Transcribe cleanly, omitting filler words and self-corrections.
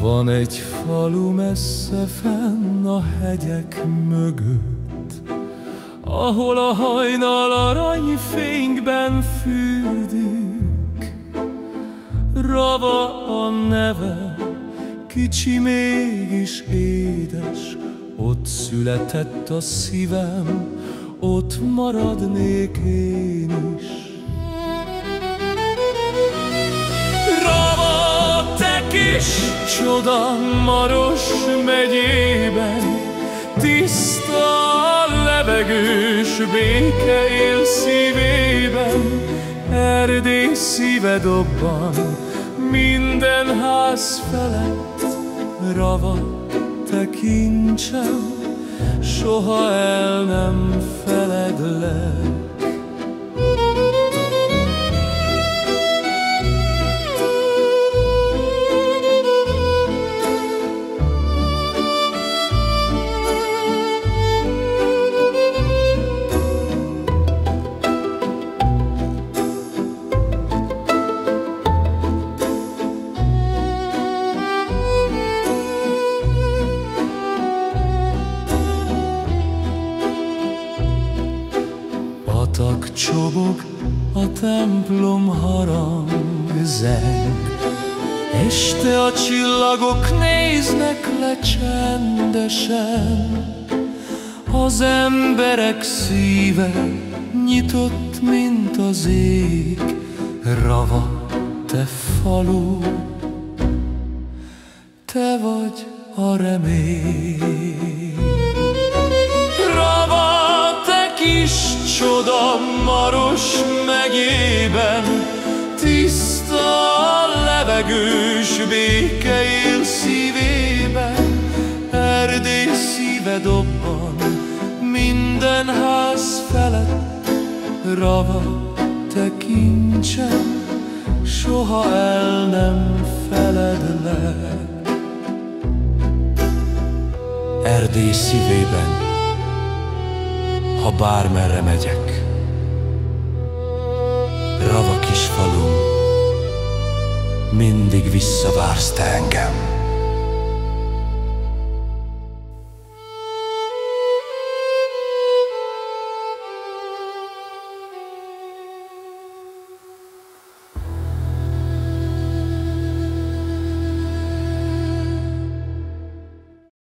Van egy falu messze fenn a hegyek mögött, ahol a hajnal aranyfényben fürdünk. Rava a neve, kicsi mégis édes, ott született a szívem, ott maradnék én is. Rava, te kis csoda, Maros megyében, tiszta a levegős béke él szívében. Erdély szíve dobban minden ház felett. Rava, te kincsem, soha el nem feledlek. Patak csobog, a templom harang zeng, este a csillagok néznek le csendesen. Az emberek szíve nyitott, mint az ég. Rava, te falu, te vagy a remény. Rava, te kis csoda, Maros megyében, tiszta a levegős béke él szívében. Erdély szíve dobban minden ház felett. Rava, te kincsem, soha el nem feledlek. Erdély szívében, ha bármerre megyek, Rava kis falum, mindig visszavársz te engem.